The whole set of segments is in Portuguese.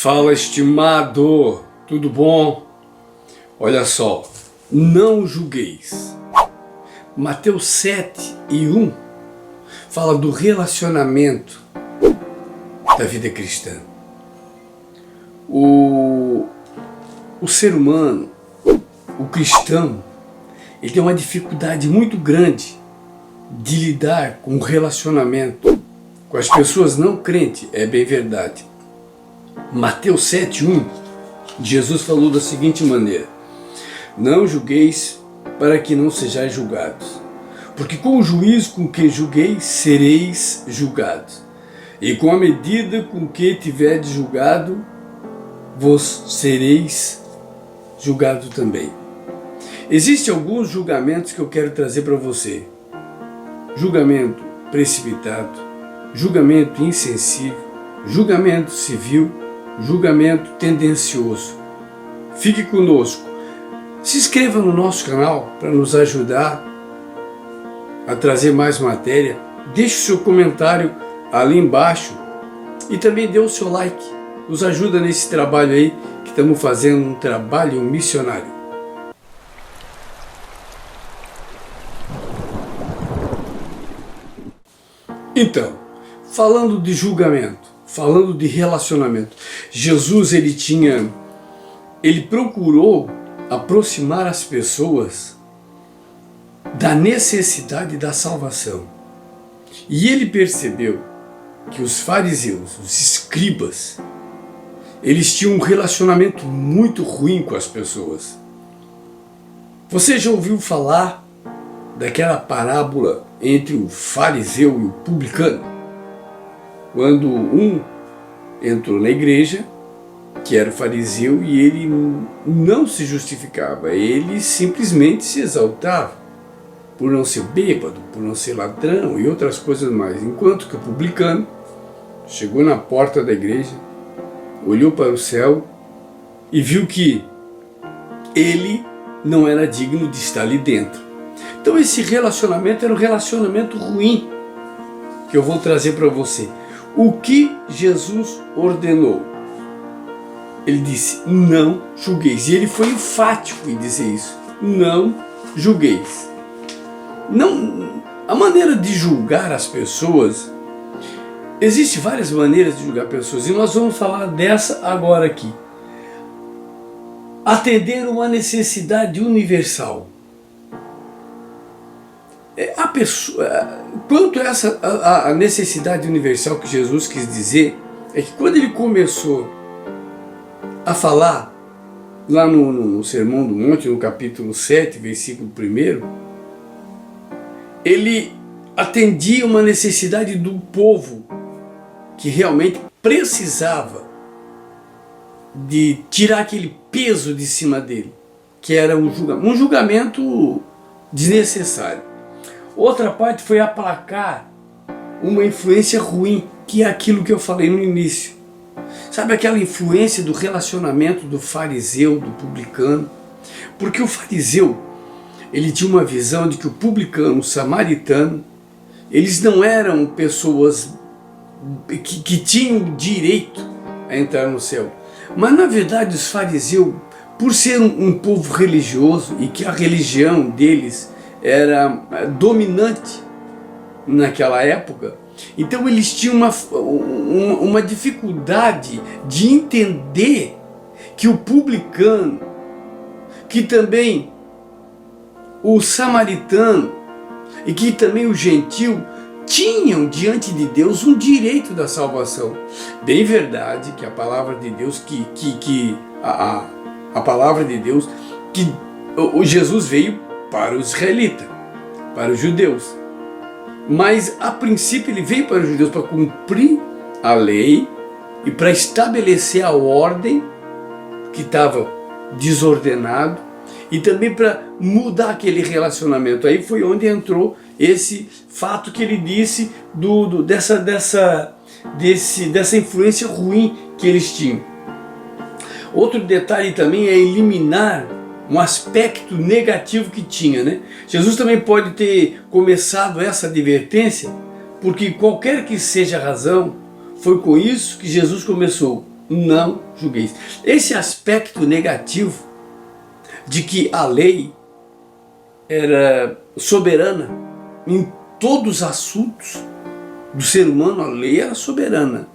Fala, estimado, tudo bom? Olha só, não julgueis. Mateus 7:1 fala do relacionamento da vida cristã. O ser humano, o cristão, ele tem uma dificuldade muito grande de lidar com o relacionamento com as pessoas não crentes, é bem verdade. Mateus 7:1, Jesus falou da seguinte maneira: não julgueis para que não sejais julgados, porque com o juízo com que julgueis sereis julgados, e com a medida com que tiverdes julgado, vos sereis julgado também. Existem alguns julgamentos que eu quero trazer para você: julgamento precipitado, julgamento insensível, julgamento civil, julgamento tendencioso. Fique conosco. Se inscreva no nosso canal para nos ajudar a trazer mais matéria. Deixe o seu comentário ali embaixo e também dê o seu like. Nos ajuda nesse trabalho aí, que estamos fazendo um trabalho missionário. Então, falando de julgamento, falando de relacionamento, Jesus ele procurou aproximar as pessoas da necessidade da salvação. E ele percebeu que os fariseus, os escribas, eles tinham um relacionamento muito ruim com as pessoas. Você já ouviu falar daquela parábola entre o fariseu e o publicano? Quando um entrou na igreja, que era o fariseu, e ele não se justificava, ele simplesmente se exaltava por não ser bêbado, por não ser ladrão e outras coisas mais. Enquanto que o publicano chegou na porta da igreja, olhou para o céu e viu que ele não era digno de estar ali dentro. Então esse relacionamento era um relacionamento ruim, que eu vou trazer para você. O que Jesus ordenou? Ele disse: não julgueis. E ele foi enfático em dizer isso: não julgueis. Não, a maneira de julgar as pessoas, existem várias maneiras de julgar pessoas, e nós vamos falar dessa agora aqui. Atender uma necessidade universal. A pessoa, quanto a essa a necessidade universal que Jesus quis dizer, é que quando ele começou a falar lá no Sermão do Monte, no capítulo 7, versículo 1, ele atendia uma necessidade do povo que realmente precisava de tirar aquele peso de cima dele, que era um julgamento desnecessário. Outra parte foi aplacar uma influência ruim, que é aquilo que eu falei no início. Sabe aquela influência do relacionamento do fariseu, do publicano? Porque o fariseu, ele tinha uma visão de que o publicano, o samaritano, eles não eram pessoas que tinham direito a entrar no céu. Mas na verdade os fariseus, por ser um povo religioso, e que a religião deles era dominante naquela época, então eles tinham uma dificuldade de entender que o publicano, que também o samaritano e que também o gentil tinham diante de Deus um direito da salvação. Bem verdade que a palavra de Deus, a palavra de Deus, que o Jesus veio para os israelitas, para os judeus. Mas a princípio ele veio para os judeus para cumprir a lei e para estabelecer a ordem que estava desordenado, e também para mudar aquele relacionamento. Aí foi onde entrou esse fato que ele disse dessa influência ruim que eles tinham. Outro detalhe também é eliminar um aspecto negativo que tinha, né? Jesus também pode ter começado essa advertência, porque qualquer que seja a razão, foi com isso que Jesus começou. não julgueis. Esse aspecto negativo de que a lei era soberana em todos os assuntos do ser humano, a lei era soberana.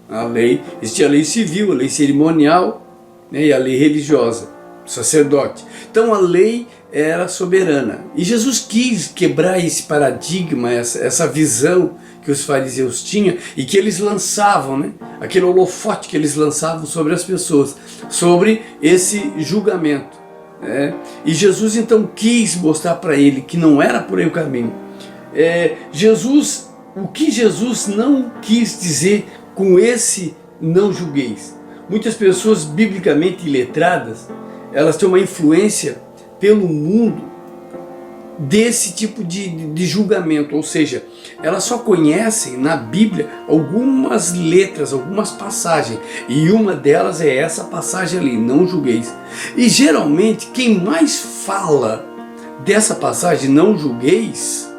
A lei, existia a lei civil, a lei cerimonial, né, e a lei religiosa, sacerdote. Então a lei era soberana. E Jesus quis quebrar esse paradigma, essa visão que os fariseus tinham e que eles lançavam, né? Aquele holofote que eles lançavam sobre as pessoas, sobre esse julgamento. Né? E Jesus então quis mostrar para ele que não era por aí o caminho. O que Jesus não quis dizer com esse não julgueis? Muitas pessoas biblicamente iletradas, elas têm uma influência pelo mundo desse tipo de julgamento, ou seja, elas só conhecem na Bíblia algumas letras, algumas passagens, e uma delas é essa passagem ali, não julgueis. E geralmente quem mais fala dessa passagem, não julgueis,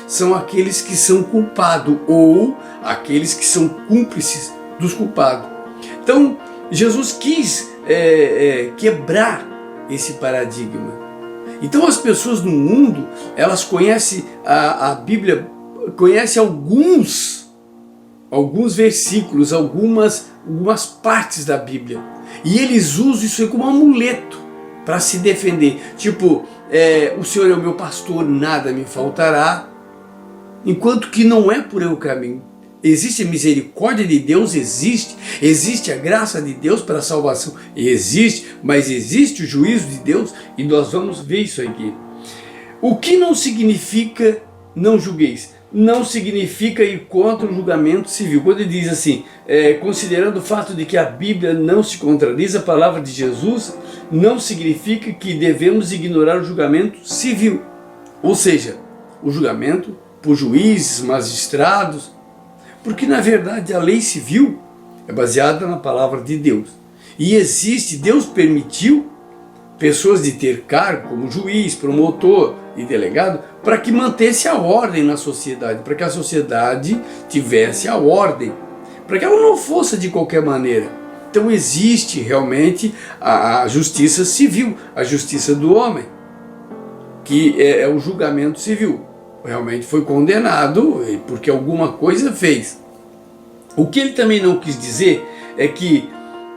são aqueles que são culpados ou aqueles que são cúmplices dos culpados. Então Jesus quis quebrar esse paradigma. Então as pessoas no mundo, elas conhecem a Bíblia, conhecem alguns versículos, algumas partes da Bíblia. E eles usam isso aí como um amuleto para se defender. Tipo, o Senhor é o meu pastor, nada me faltará. Enquanto que não é por aí o caminho. Existe a misericórdia de Deus? Existe. Existe a graça de Deus para a salvação? Existe. Mas existe o juízo de Deus? E nós vamos ver isso aqui. O que não significa não julgueis? Não significa ir contra o julgamento civil. Quando ele diz assim, considerando o fato de que a Bíblia não se contradiz a palavra de Jesus, não significa que devemos ignorar o julgamento civil. Ou seja, o julgamento por juízes, magistrados, porque na verdade a lei civil é baseada na palavra de Deus. E existe, Deus permitiu pessoas de ter cargo como juiz, promotor e delegado para que mantesse a ordem na sociedade, para que a sociedade tivesse a ordem, para que ela não fosse de qualquer maneira. Então existe realmente a justiça civil, a justiça do homem, que é o julgamento civil. Realmente foi condenado porque alguma coisa fez. O que ele também não quis dizer é que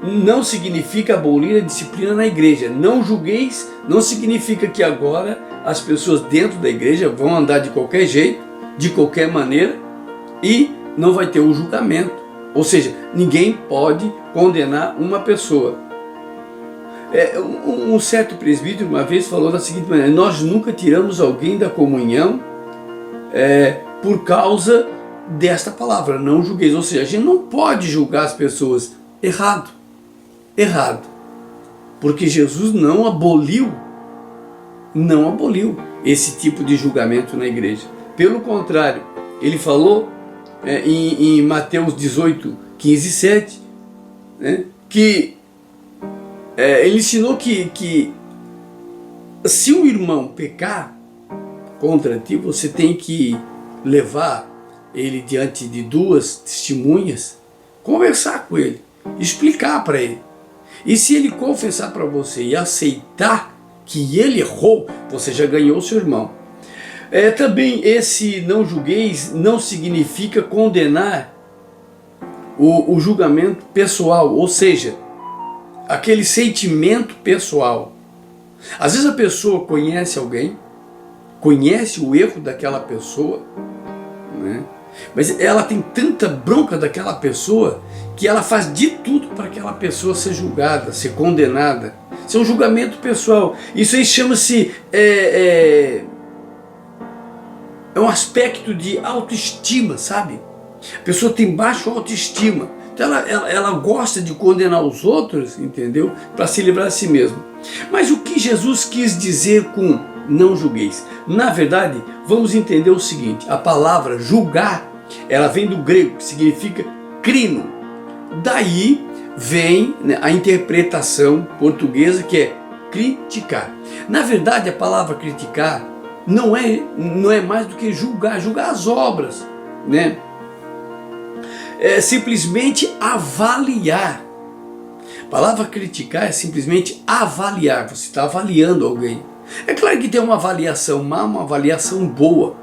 não significa abolir a disciplina na igreja. Não julgueis não significa que agora as pessoas dentro da igreja vão andar de qualquer jeito, de qualquer maneira, e não vai ter o julgamento. Ou seja, ninguém pode condenar uma pessoa. Um certo presbítero uma vez falou da seguinte maneira: nós nunca tiramos alguém da comunhão por causa desta palavra, não julgueis. Ou seja, a gente não pode julgar as pessoas. Errado. Porque Jesus não aboliu esse tipo de julgamento na igreja. Pelo contrário, ele falou em Mateus 18, 15 e 7, né, que ele ensinou que se um irmão pecar contra ti, você tem que levar ele diante de duas testemunhas, conversar com ele, explicar para ele. E se ele confessar para você e aceitar que ele errou, você já ganhou seu irmão. Também esse não julgueis não significa condenar o julgamento pessoal, ou seja, aquele sentimento pessoal. Às vezes a pessoa conhece alguém, conhece o erro daquela pessoa, né? Mas ela tem tanta bronca daquela pessoa que ela faz de tudo para aquela pessoa ser julgada, ser condenada. Isso é um julgamento pessoal. Isso aí chama-se um aspecto de autoestima, sabe? A pessoa tem baixa autoestima. Então ela gosta de condenar os outros, entendeu? Para se livrar de si mesmo. Mas o que Jesus quis dizer com não julgueis? Na verdade, vamos entender o seguinte: a palavra julgar, ela vem do grego, que significa crino. Daí vem, né, a interpretação portuguesa, que é criticar. Na verdade, a palavra criticar não é mais do que julgar as obras, né? É simplesmente avaliar palavra criticar é simplesmente avaliar, você está avaliando alguém. É claro que tem uma avaliação má, uma avaliação boa.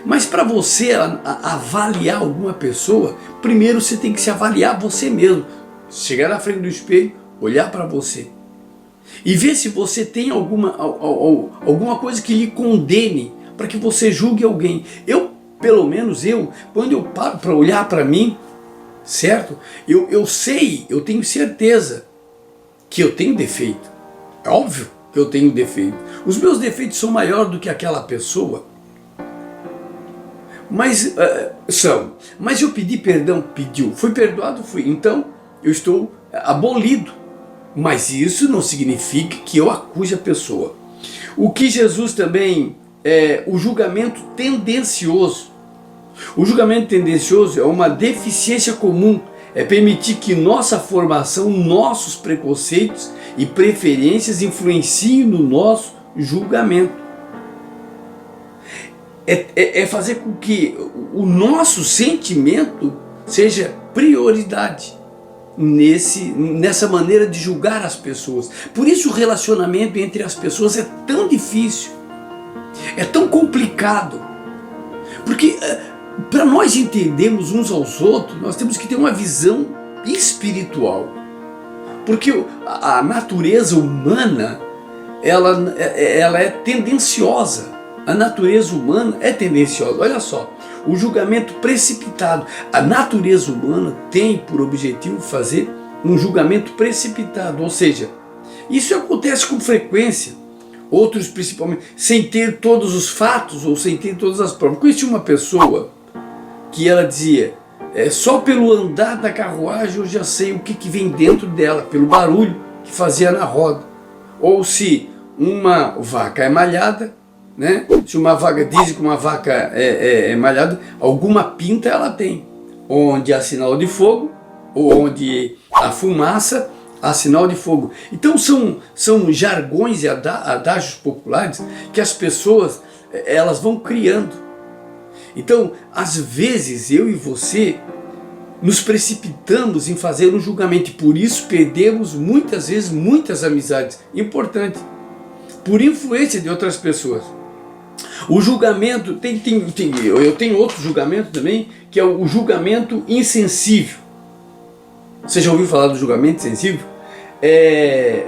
Mas para você avaliar alguma pessoa, primeiro você tem que se avaliar você mesmo. Chegar na frente do espelho, olhar para você. E ver se você tem alguma coisa que lhe condene, para que você julgue alguém. Pelo menos quando eu paro para olhar para mim, certo? Eu sei, eu tenho certeza que eu tenho defeito. É óbvio que eu tenho defeito. Os meus defeitos são maiores do que aquela pessoa. Mas eu pedi perdão, fui perdoado, fui. Então eu estou abolido. Mas isso não significa que eu acuse a pessoa. O que Jesus também o julgamento tendencioso. O julgamento tendencioso é uma deficiência comum, é permitir que nossa formação, nossos preconceitos e preferências influenciem no nosso julgamento. É fazer com que o nosso sentimento seja prioridade nessa maneira de julgar as pessoas. Por isso o relacionamento entre as pessoas é tão difícil, é tão complicado, porque para nós entendermos uns aos outros, nós temos que ter uma visão espiritual, porque a natureza humana ela é tendenciosa. A natureza humana é tendenciosa. Olha só, o julgamento precipitado. A natureza humana tem por objetivo fazer um julgamento precipitado, ou seja, isso acontece com frequência. Outros principalmente, sem ter todos os fatos ou sem ter todas as provas. Conheci uma pessoa que ela dizia, só pelo andar da carruagem eu já sei o que vem dentro dela, pelo barulho que fazia na roda. Ou se uma vaca é malhada, né? Se uma vaca, dizem que uma vaca é malhada, alguma pinta ela tem. Onde há sinal de fogo, ou onde há fumaça, há sinal de fogo. Então são jargões e adágios populares que as pessoas elas vão criando. Então, às vezes, eu e você nos precipitamos em fazer um julgamento e por isso perdemos muitas vezes muitas amizades importantes, por influência de outras pessoas. O julgamento, eu tenho outro julgamento também, que é o julgamento insensível. Você já ouviu falar do julgamento insensível? É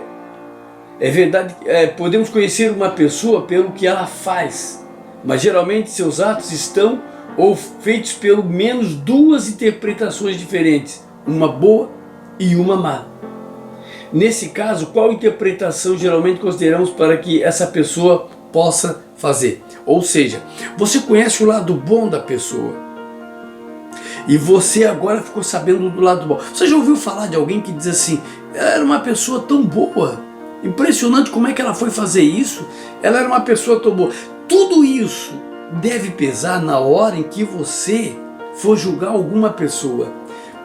verdade, podemos conhecer uma pessoa pelo que ela faz, mas geralmente seus atos estão ou feitos pelo menos duas interpretações diferentes, uma boa e uma má. Nesse caso, qual interpretação geralmente consideramos para que essa pessoa possa fazer? Ou seja, você conhece o lado bom da pessoa e você agora ficou sabendo do lado bom. Você já ouviu falar de alguém que diz assim, ela era uma pessoa tão boa, impressionante como é que ela foi fazer isso, ela era uma pessoa tão boa. Tudo isso deve pesar na hora em que você for julgar alguma pessoa.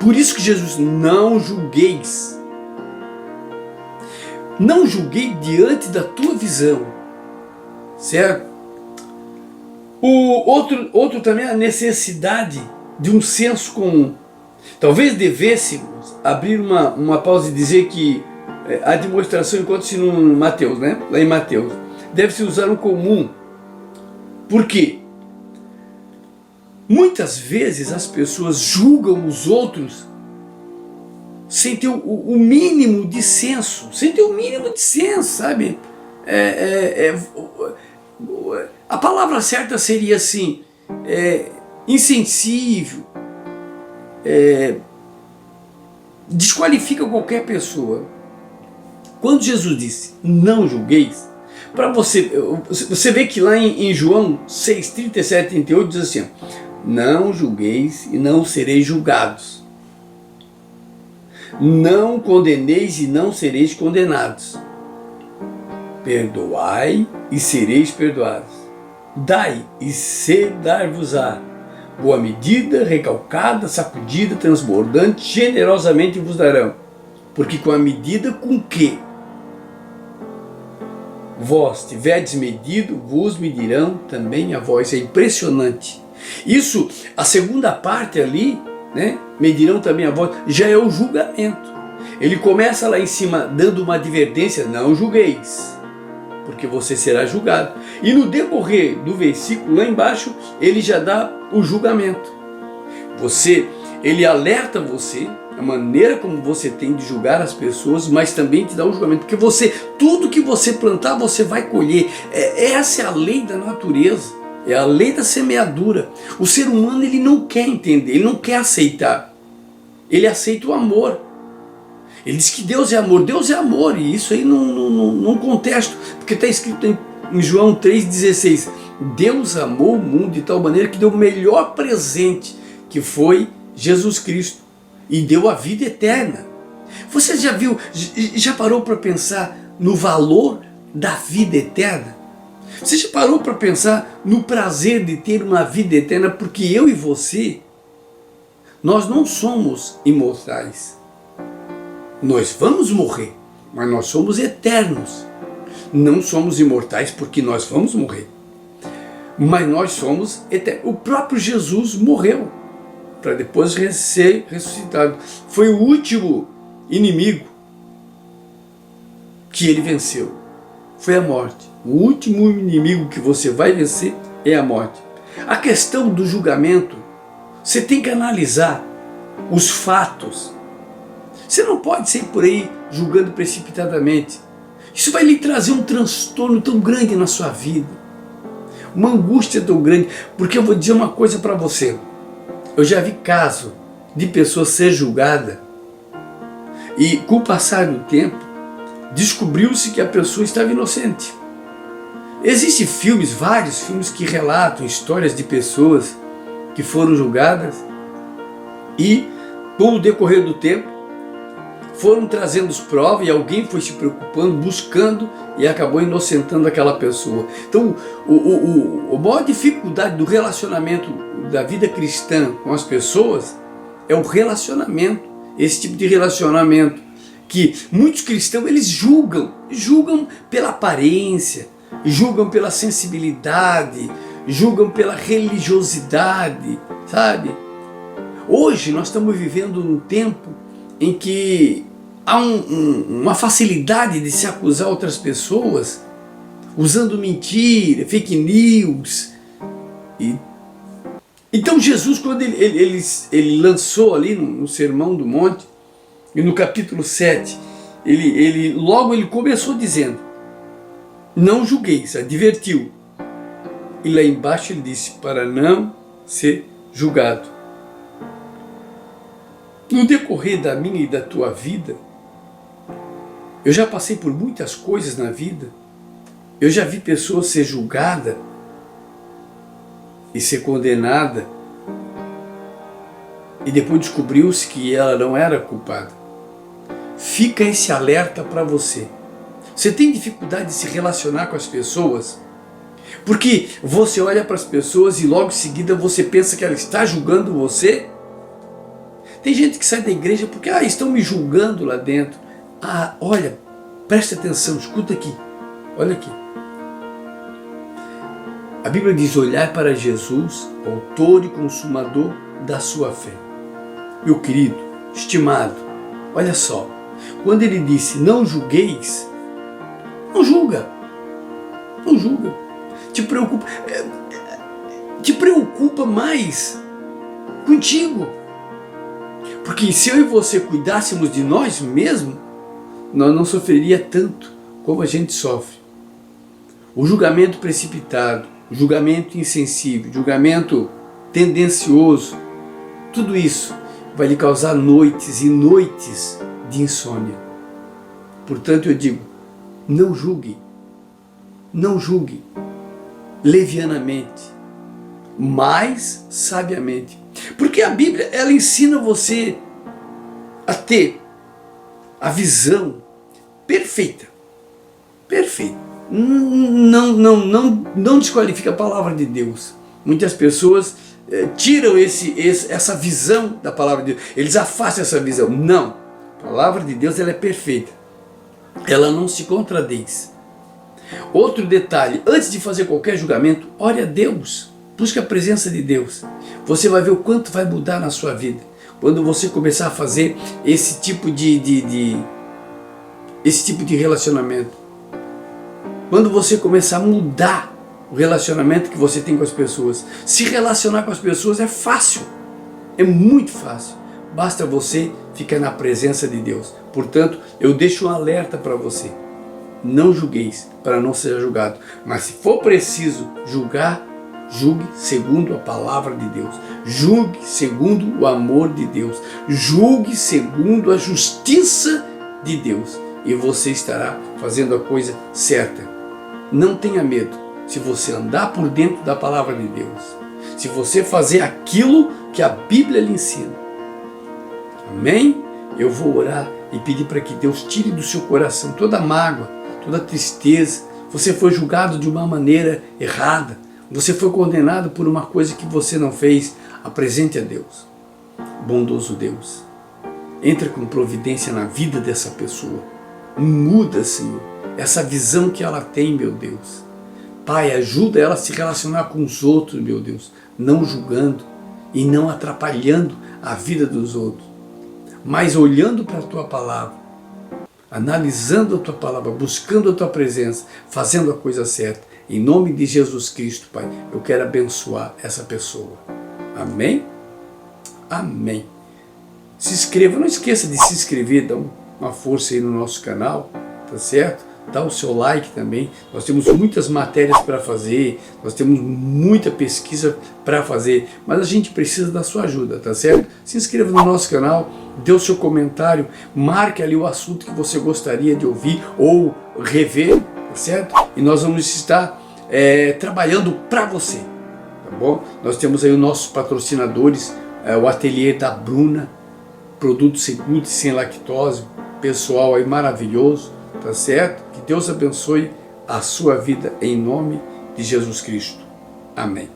Por isso que Jesus, não julgueis. Não julguei diante da tua visão, certo? O outro também é a necessidade de um senso comum. Talvez devêssemos abrir uma pausa e dizer que a demonstração encontra-se no Mateus, né? Lá em Mateus. Deve-se usar o comum. Por quê? Muitas vezes as pessoas julgam os outros sem ter o mínimo de senso, sabe? A palavra certa seria assim, insensível, desqualifica qualquer pessoa. Quando Jesus disse, não julgueis, para você vê que lá em João 6, 37, 38 diz assim, não julgueis e não sereis julgados. Não condeneis e não sereis condenados. Perdoai e sereis perdoados. Dai e se dar-vos-á. Boa medida, recalcada, sacudida, transbordante, generosamente vos darão. Porque com a medida com que vós tiverdes medido, vos medirão também a vós. É impressionante. Isso, a segunda parte ali, né? Medirão também a vós, já é o julgamento. Ele começa lá em cima dando uma advertência, não julgueis, porque você será julgado. E no decorrer do versículo lá embaixo, ele já dá o julgamento. Ele alerta você, a maneira como você tem de julgar as pessoas, mas também te dá o julgamento, porque tudo que você plantar, você vai colher. Essa é a lei da natureza, é a lei da semeadura. O ser humano, ele não quer entender, ele não quer aceitar. Ele aceita o amor. Ele diz que Deus é amor, e isso aí não contesto, porque está escrito em João 3,16, Deus amou o mundo de tal maneira que deu o melhor presente, que foi Jesus Cristo, e deu a vida eterna. Você já parou para pensar no valor da vida eterna? Você já parou para pensar no prazer de ter uma vida eterna? Porque eu e você, nós não somos imortais. Nós vamos morrer, mas nós somos eternos. Não somos imortais porque nós vamos morrer, mas nós somos eternos. O próprio Jesus morreu para depois ser ressuscitado. Foi o último inimigo que ele venceu. Foi a morte. O último inimigo que você vai vencer é a morte. A questão do julgamento, você tem que analisar os fatos. Você não pode sair por aí julgando precipitadamente. Isso vai lhe trazer um transtorno tão grande na sua vida, uma angústia tão grande, porque eu vou dizer uma coisa para você. Eu já vi caso de pessoa ser julgada e, com o passar do tempo, descobriu-se que a pessoa estava inocente. Existem vários filmes que relatam histórias de pessoas que foram julgadas e, com o decorrer do tempo, foram trazendo provas e alguém foi se preocupando, buscando e acabou inocentando aquela pessoa. Então, a maior dificuldade do relacionamento da vida cristã com as pessoas é o relacionamento, esse tipo de relacionamento que muitos cristãos eles julgam pela aparência, julgam pela sensibilidade, julgam pela religiosidade, sabe? Hoje nós estamos vivendo num tempo em que há uma facilidade de se acusar outras pessoas usando mentira, fake news. Então Jesus, quando ele lançou ali no Sermão do Monte, e no capítulo 7, logo ele começou dizendo, não julgueis, advertiu. E lá embaixo ele disse, para não ser julgado. No decorrer da minha e da tua vida, eu já passei por muitas coisas na vida. Eu já vi pessoas ser julgada e ser condenada, e depois descobriu-se que ela não era culpada. Fica esse alerta para você. Você tem dificuldade de se relacionar com as pessoas? Porque você olha para as pessoas e logo em seguida você pensa que ela está julgando você? Tem gente que sai da igreja porque estão me julgando lá dentro. Olha, preste atenção, escuta aqui. Olha aqui. A Bíblia diz, olhar para Jesus, autor e consumador da sua fé. Meu querido, estimado, olha só. Quando ele disse, não julgueis, não julga. Não julga. Te preocupa mais contigo. Porque se eu e você cuidássemos de nós mesmos, nós não sofreria tanto como a gente sofre. O julgamento precipitado, o julgamento insensível, o julgamento tendencioso, tudo isso vai lhe causar noites e noites de insônia. Portanto, eu digo, não julgue levianamente, mas sabiamente. Porque a Bíblia, ela ensina você a ter a visão perfeita. Perfeita. Não desqualifica a palavra de Deus. Muitas pessoas tiram essa visão da palavra de Deus. Eles afastam essa visão. Não. A palavra de Deus, ela é perfeita. Ela não se contradiz. Outro detalhe, antes de fazer qualquer julgamento, ore a Deus. Busque a presença de Deus. Você vai ver o quanto vai mudar na sua vida. quando você começar a fazer esse tipo de relacionamento, quando você começar a mudar o relacionamento que você tem com as pessoas. Se relacionar com as pessoas é fácil, é muito fácil, basta você ficar na presença de Deus. Portanto, eu deixo um alerta para você: não julgueis, para não ser julgado, mas se for preciso julgar, julgue segundo a palavra de Deus, julgue segundo o amor de Deus, julgue segundo a justiça de Deus, e você estará fazendo a coisa certa. Não tenha medo, se você andar por dentro da palavra de Deus, se você fazer aquilo que a Bíblia lhe ensina. Amém? Eu vou orar e pedir para que Deus tire do seu coração toda mágoa, toda tristeza. Você foi julgado de uma maneira errada, você foi condenado por uma coisa que você não fez. Apresente a Deus. Bondoso Deus, entra com providência na vida dessa pessoa. Muda, Senhor, essa visão que ela tem, meu Deus. Pai, ajuda ela a se relacionar com os outros, meu Deus, não julgando e não atrapalhando a vida dos outros, mas olhando para a Tua palavra, analisando a Tua palavra, buscando a Tua presença, fazendo a coisa certa. Em nome de Jesus Cristo, Pai, eu quero abençoar essa pessoa. Amém? Amém. Se inscreva, não esqueça de se inscrever, dá uma força aí no nosso canal, tá certo? Dá o seu like também. Nós temos muitas matérias para fazer, nós temos muita pesquisa para fazer, mas a gente precisa da sua ajuda, tá certo? Se inscreva no nosso canal, dê o seu comentário, marque ali o assunto que você gostaria de ouvir ou rever, tá certo? E nós vamos estar trabalhando para você, tá bom? Nós temos aí os nossos patrocinadores, o ateliê da Bruna, produtos sem glúten, sem lactose, pessoal aí maravilhoso, tá certo? Que Deus abençoe a sua vida em nome de Jesus Cristo. Amém.